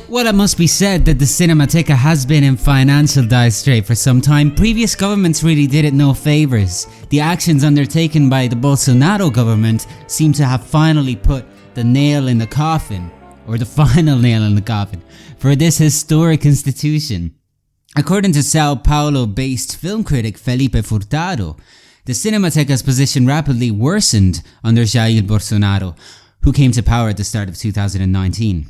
Well, it must be said that the Cinemateca has been in financial dire straits for some time. Previous governments really did it no favours. The actions undertaken by the Bolsonaro government seem to have finally put the nail in the coffin, or the final nail in the coffin, for this historic institution. According to Sao Paulo-based film critic Felipe Furtado, the Cinemateca's position rapidly worsened under Jair Bolsonaro, who came to power at the start of 2019.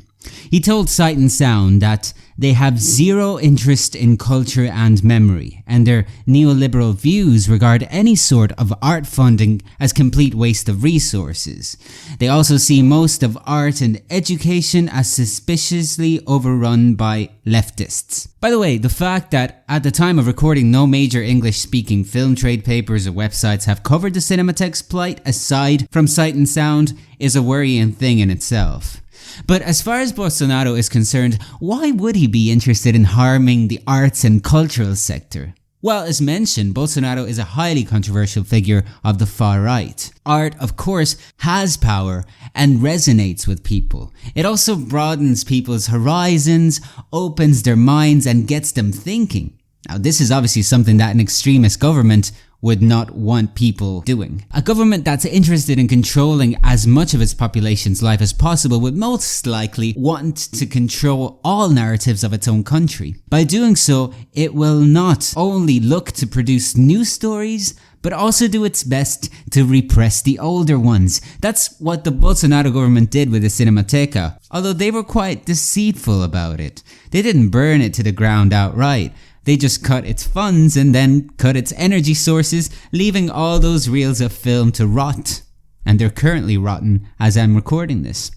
He told Sight and Sound that they have zero interest in culture and memory, and their neoliberal views regard any sort of art funding as complete waste of resources. They also see most of art and education as suspiciously overrun by leftists. By the way, the fact that at the time of recording no major English-speaking film trade papers or websites have covered the Cinemateca's plight aside from Sight and Sound is a worrying thing in itself. But as far as Bolsonaro is concerned, why would he be interested in harming the arts and cultural sector? Well, as mentioned, Bolsonaro is a highly controversial figure of the far right. Art, of course, has power and resonates with people. It also broadens people's horizons, opens their minds, and gets them thinking. Now, this is obviously something that an extremist government would not want people doing. A government that's interested in controlling as much of its population's life as possible would most likely want to control all narratives of its own country. By doing so, it will not only look to produce new stories, but also do its best to repress the older ones. That's what the Bolsonaro government did with the Cinemateca, although they were quite deceitful about it. They didn't burn it to the ground outright. They just cut its funds and then cut its energy sources, leaving all those reels of film to rot. And they're currently rotten as I'm recording this.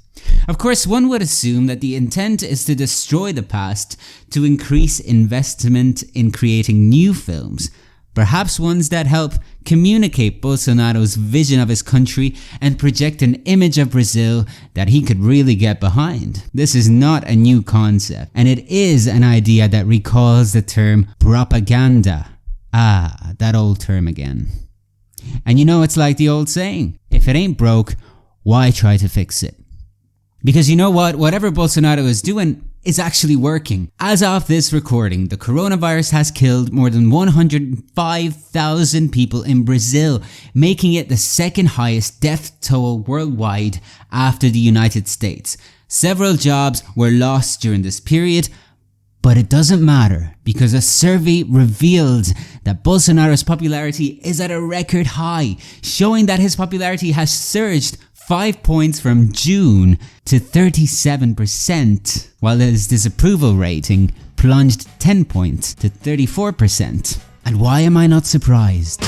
Of course, one would assume that the intent is to destroy the past to increase investment in creating new films, perhaps ones that help communicate Bolsonaro's vision of his country and project an image of Brazil that he could really get behind. This is not a new concept, and it is an idea that recalls the term propaganda. Ah, that old term again. And you know, it's like the old saying, if it ain't broke, why try to fix it? Because you know what? Whatever Bolsonaro is doing is actually working. As of this recording, the coronavirus has killed more than 105,000 people in Brazil, making it the second highest death toll worldwide after the United States. Several jobs were lost during this period, but it doesn't matter because a survey revealed that Bolsonaro's popularity is at a record high, showing that his popularity has surged 5 points from June to 37%, while his disapproval rating plunged 10 points to 34%. And why am I not surprised?